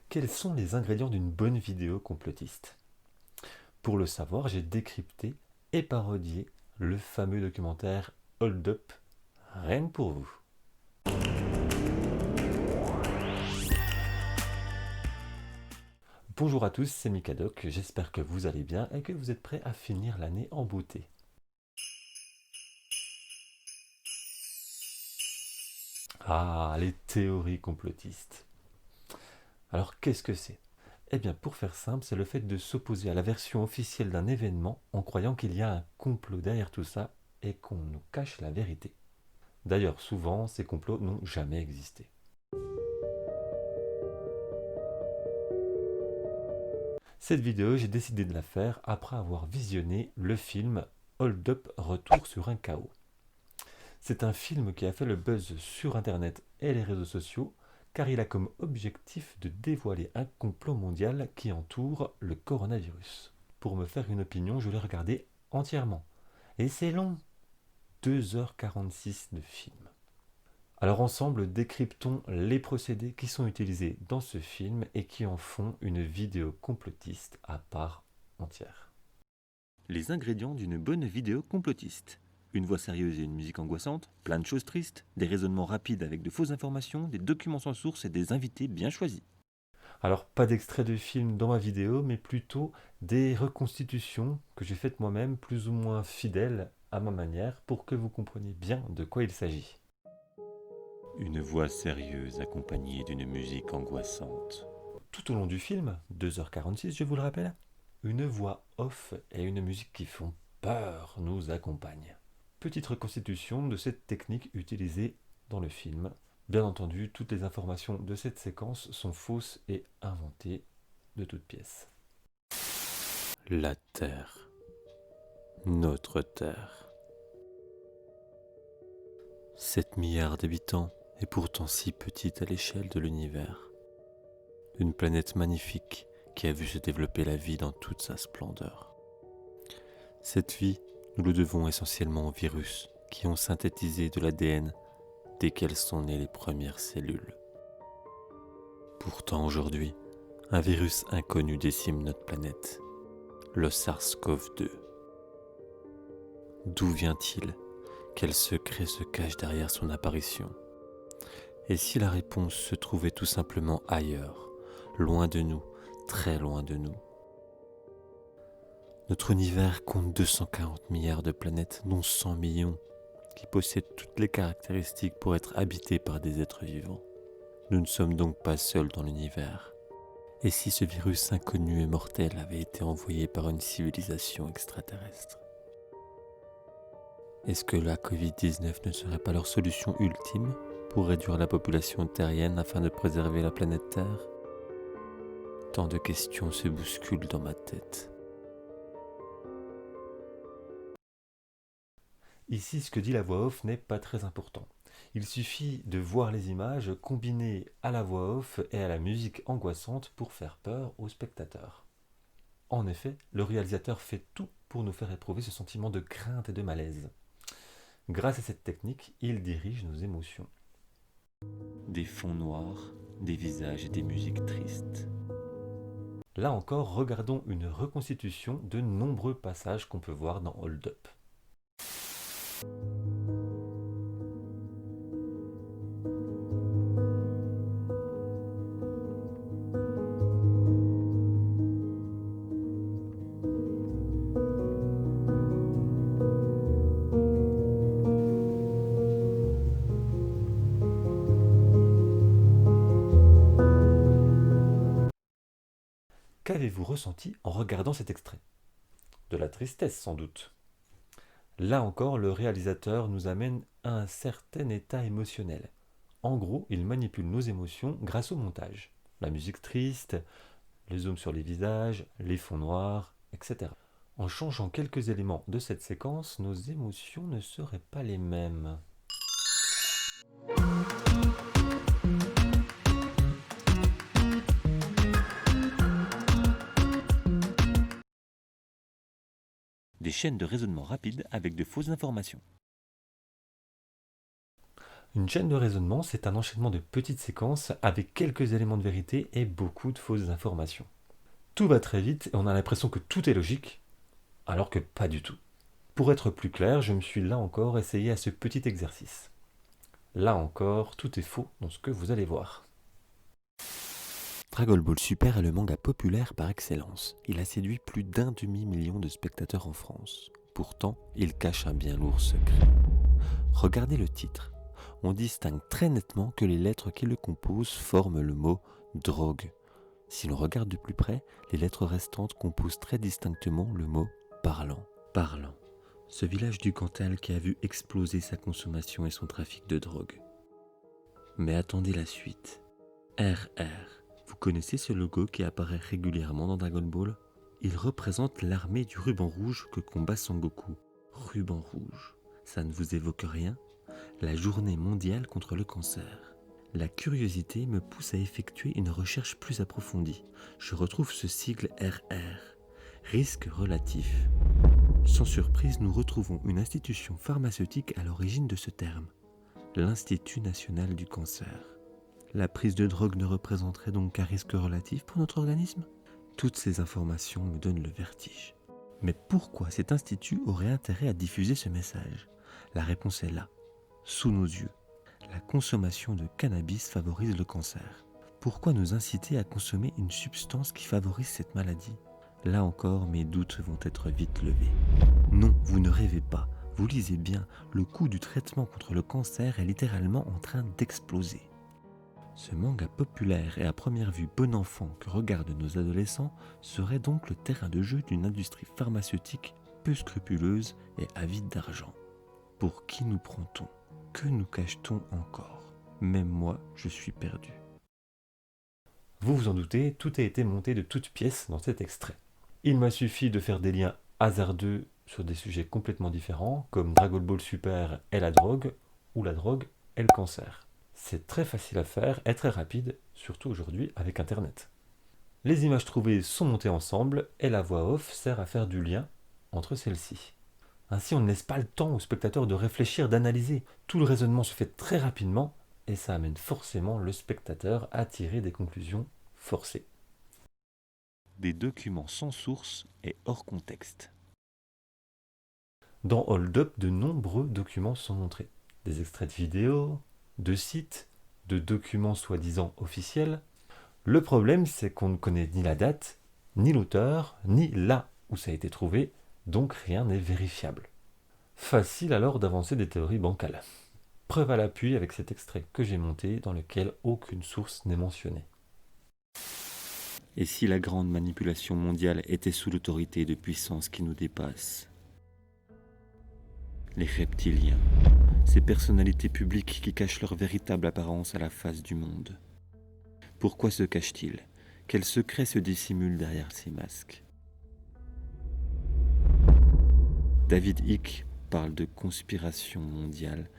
Quels sont les ingrédients d'une bonne vidéo complotiste? Pour le savoir, j'ai décrypté et parodié le fameux documentaire Hold Up, rien que pour vous. Bonjour à tous, c'est Mikadoc, j'espère que vous allez bien et que vous êtes prêts à finir l'année en beauté. Ah, les théories complotistes. Alors qu'est-ce que c'est? Eh bien, pour faire simple, c'est le fait de s'opposer à la version officielle d'un événement en croyant qu'il y a un complot derrière tout ça et qu'on nous cache la vérité. D'ailleurs, souvent, ces complots n'ont jamais existé. Cette vidéo, j'ai décidé de la faire après avoir visionné le film Hold Up Retour sur un chaos. C'est un film qui a fait le buzz sur internet et les réseaux sociaux car il a comme objectif de dévoiler un complot mondial qui entoure le coronavirus. Pour me faire une opinion, je l'ai regardé entièrement. Et c'est long, 2h46 de film. Alors ensemble, décryptons les procédés qui sont utilisés dans ce film et qui en font une vidéo complotiste à part entière. Les ingrédients d'une bonne vidéo complotiste. Une voix sérieuse et une musique angoissante, plein de choses tristes, des raisonnements rapides avec de fausses informations, des documents sans source et des invités bien choisis. Alors pas d'extrait de film dans ma vidéo, mais plutôt des reconstitutions que j'ai faites moi-même, plus ou moins fidèles à ma manière, pour que vous compreniez bien de quoi il s'agit. Une voix sérieuse accompagnée d'une musique angoissante. Tout au long du film, 2h46 je vous le rappelle, une voix off et une musique qui font peur nous accompagnent. Petite reconstitution de cette technique utilisée dans le film. Bien entendu, toutes les informations de cette séquence sont fausses et inventées de toutes pièces. La Terre. Notre Terre. 7 milliards d'habitants et pourtant si petite à l'échelle de l'univers. Une planète magnifique qui a vu se développer la vie dans toute sa splendeur. Cette vie, nous le devons essentiellement aux virus qui ont synthétisé de l'ADN dès qu'elles sont nées les premières cellules. Pourtant aujourd'hui, un virus inconnu décime notre planète, le SARS-CoV-2. D'où vient-il? Quel secret se cache derrière son apparition? Et si la réponse se trouvait tout simplement ailleurs, loin de nous, très loin de nous? Notre univers compte 240 milliards de planètes, dont 100 millions, qui possèdent toutes les caractéristiques pour être habités par des êtres vivants. Nous ne sommes donc pas seuls dans l'univers. Et si ce virus inconnu et mortel avait été envoyé par une civilisation extraterrestre? Est-ce que la Covid-19 ne serait pas leur solution ultime pour réduire la population terrienne afin de préserver la planète Terre? Tant de questions se bousculent dans ma tête. Ici, ce que dit la voix off n'est pas très important. Il suffit de voir les images combinées à la voix off et à la musique angoissante pour faire peur aux spectateurs. En effet, le réalisateur fait tout pour nous faire éprouver ce sentiment de crainte et de malaise. Grâce à cette technique, il dirige nos émotions. Des fonds noirs, des visages et des musiques tristes. Là encore, regardons une reconstitution de nombreux passages qu'on peut voir dans Hold Up. Qu'avez-vous ressenti en regardant cet extrait? De la tristesse sans doute. Là encore, le réalisateur nous amène à un certain état émotionnel. En gros, il manipule nos émotions grâce au montage. La musique triste, les zooms sur les visages, les fonds noirs, etc. En changeant quelques éléments de cette séquence, nos émotions ne seraient pas les mêmes. Des chaînes de raisonnement rapide avec de fausses informations. Une chaîne de raisonnement, c'est un enchaînement de petites séquences avec quelques éléments de vérité et beaucoup de fausses informations. Tout va très vite et on a l'impression que tout est logique, alors que pas du tout. Pour être plus clair, je me suis là encore essayé à ce petit exercice. Là encore, tout est faux dans ce que vous allez voir. Dragon Ball Super est le manga populaire par excellence. Il a séduit plus d'1 demi-million de spectateurs en France. Pourtant, il cache un bien lourd secret. Regardez le titre. On distingue très nettement que les lettres qui le composent forment le mot drogue. Si l'on regarde de plus près, les lettres restantes composent très distinctement le mot parlant. Parlant. Ce village du Cantal qui a vu exploser sa consommation et son trafic de drogue. Mais attendez la suite. RR. Vous connaissez ce logo qui apparaît régulièrement dans Dragon Ball? Il représente l'armée du ruban rouge que combat Sangoku. Ruban rouge. Ça ne vous évoque rien? La journée mondiale contre le cancer. La curiosité me pousse à effectuer une recherche plus approfondie. Je retrouve ce sigle RR. Risque relatif. Sans surprise, nous retrouvons une institution pharmaceutique à l'origine de ce terme. L'Institut national du cancer. La prise de drogue ne représenterait donc qu'un risque relatif pour notre organisme? Toutes ces informations me donnent le vertige. Mais pourquoi cet institut aurait intérêt à diffuser ce message? La réponse est là, sous nos yeux. La consommation de cannabis favorise le cancer. Pourquoi nous inciter à consommer une substance qui favorise cette maladie? Là encore, mes doutes vont être vite levés. Non, vous ne rêvez pas. Vous lisez bien, le coût du traitement contre le cancer est littéralement en train d'exploser. Ce manga populaire et à première vue bon enfant que regardent nos adolescents serait donc le terrain de jeu d'une industrie pharmaceutique peu scrupuleuse et avide d'argent. Pour qui nous prend-on? Que nous cache-t-on encore? Même moi, je suis perdu. Vous vous en doutez, tout a été monté de toutes pièces dans cet extrait. Il m'a suffi de faire des liens hasardeux sur des sujets complètement différents, comme Dragon Ball Super et la drogue, ou la drogue et le cancer. C'est très facile à faire et très rapide, surtout aujourd'hui avec Internet. Les images trouvées sont montées ensemble et la voix off sert à faire du lien entre celles-ci. Ainsi, on ne laisse pas le temps au spectateur de réfléchir, d'analyser. Tout le raisonnement se fait très rapidement et ça amène forcément le spectateur à tirer des conclusions forcées. Des documents sans source et hors contexte. Dans Hold Up, de nombreux documents sont montrés. Des extraits de vidéos, de sites, de documents soi-disant officiels. Le problème, c'est qu'on ne connaît ni la date, ni l'auteur, ni là où ça a été trouvé, donc rien n'est vérifiable. Facile alors d'avancer des théories bancales. Preuve à l'appui avec cet extrait que j'ai monté dans lequel aucune source n'est mentionnée. Et si la grande manipulation mondiale était sous l'autorité de puissances qui nous dépassent? Les reptiliens, ces personnalités publiques qui cachent leur véritable apparence à la face du monde. Pourquoi se cachent-ils? Quels secrets se dissimulent derrière ces masques? David Icke parle de conspiration mondiale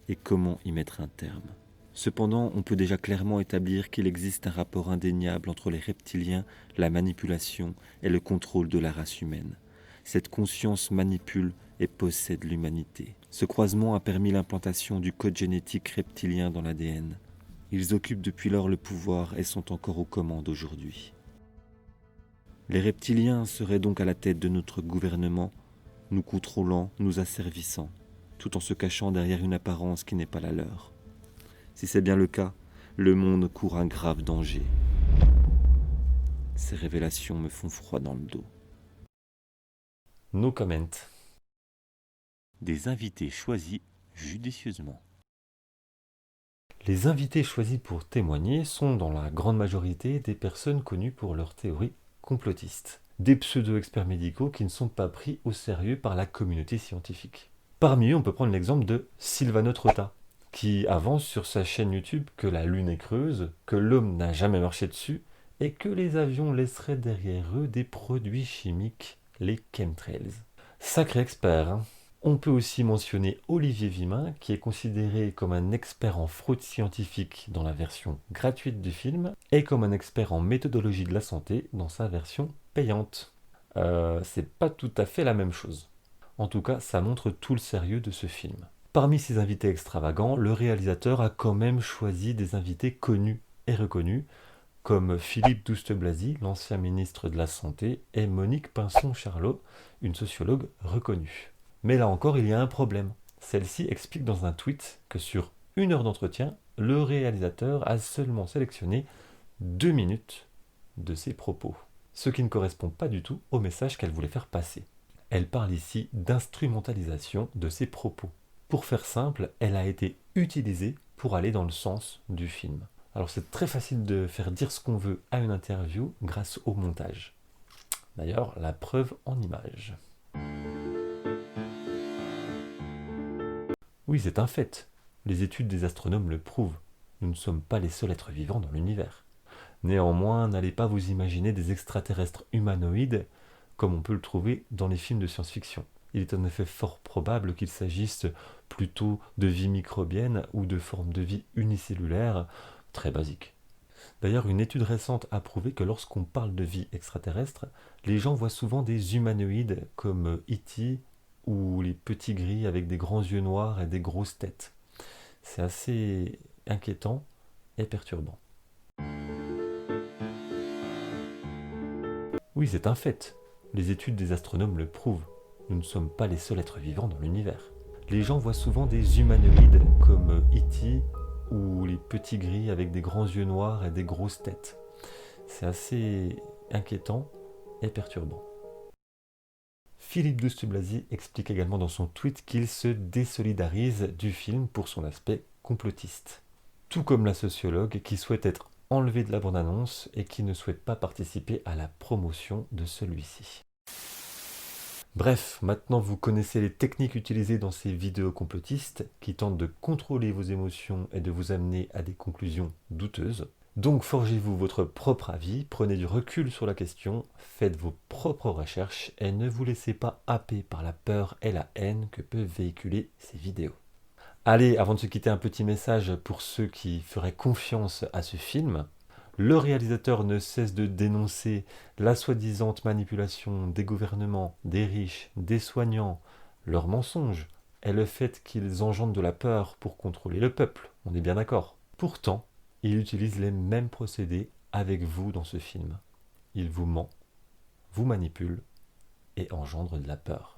et comment y mettre un terme. Cependant, on peut déjà clairement établir qu'il existe un rapport indéniable entre les reptiliens, la manipulation et le contrôle de la race humaine. Cette conscience manipule et possède l'humanité. Ce croisement a permis l'implantation du code génétique reptilien dans l'ADN. Ils occupent depuis lors le pouvoir et sont encore aux commandes aujourd'hui. Les reptiliens seraient donc à la tête de notre gouvernement, nous contrôlant, nous asservissant, tout en se cachant derrière une apparence qui n'est pas la leur. Si c'est bien le cas, le monde court un grave danger. Ces révélations me font froid dans le dos. No comment. Des invités choisis judicieusement. Les invités choisis pour témoigner sont dans la grande majorité des personnes connues pour leurs théories complotistes. Des pseudo-experts médicaux qui ne sont pas pris au sérieux par la communauté scientifique. Parmi eux, on peut prendre l'exemple de Silvano Trotta, qui avance sur sa chaîne YouTube que la Lune est creuse, que l'homme n'a jamais marché dessus, et que les avions laisseraient derrière eux des produits chimiques, les chemtrails. Sacré expert, hein. On peut aussi mentionner Olivier Vimin, qui est considéré comme un expert en fraude scientifique dans la version gratuite du film, et comme un expert en méthodologie de la santé dans sa version payante. C'est pas tout à fait la même chose. En tout cas, ça montre tout le sérieux de ce film. Parmi ces invités extravagants, le réalisateur a quand même choisi des invités connus et reconnus, comme Philippe Douste-Blazy, l'ancien ministre de la Santé, et Monique Pinson-Charlot, une sociologue reconnue. Mais là encore, il y a un problème. Celle-ci explique dans un tweet que sur 1 heure d'entretien, le réalisateur a seulement sélectionné 2 minutes de ses propos, ce qui ne correspond pas du tout au message qu'elle voulait faire passer. Elle parle ici d'instrumentalisation de ses propos. Pour faire simple, elle a été utilisée pour aller dans le sens du film. Alors c'est très facile de faire dire ce qu'on veut à une interview grâce au montage. D'ailleurs, la preuve en images. Oui, c'est un fait. Les études des astronomes le prouvent. Nous ne sommes pas les seuls êtres vivants dans l'univers. Néanmoins, n'allez pas vous imaginer des extraterrestres humanoïdes comme on peut le trouver dans les films de science-fiction. Il est en effet fort probable qu'il s'agisse plutôt de vie microbienne ou de formes de vie unicellulaires très basiques. D'ailleurs, une étude récente a prouvé que lorsqu'on parle de vie extraterrestre, les gens voient souvent des humanoïdes comme E.T. ou les petits gris avec des grands yeux noirs et des grosses têtes. C'est assez inquiétant et perturbant. Oui, c'est un fait. Les études des astronomes le prouvent. Nous ne sommes pas les seuls êtres vivants dans l'univers. Les gens voient souvent des humanoïdes comme E.T. ou les petits gris avec des grands yeux noirs et des grosses têtes. C'est assez inquiétant et perturbant. Philippe Douste-Blazy explique également dans son tweet qu'il se désolidarise du film pour son aspect complotiste. Tout comme la sociologue qui souhaite être enlevée de la bande-annonce et qui ne souhaite pas participer à la promotion de celui-ci. Bref, maintenant vous connaissez les techniques utilisées dans ces vidéos complotistes qui tentent de contrôler vos émotions et de vous amener à des conclusions douteuses. Donc forgez-vous votre propre avis, prenez du recul sur la question, faites vos propres recherches et ne vous laissez pas happer par la peur et la haine que peuvent véhiculer ces vidéos. Allez, avant de se quitter, un petit message pour ceux qui feraient confiance à ce film. Le réalisateur ne cesse de dénoncer la soi-disant manipulation des gouvernements, des riches, des soignants, leurs mensonges et le fait qu'ils engendrent de la peur pour contrôler le peuple, on est bien d'accord. Pourtant, il utilise les mêmes procédés avec vous dans ce film. Il vous ment, vous manipule et engendre de la peur.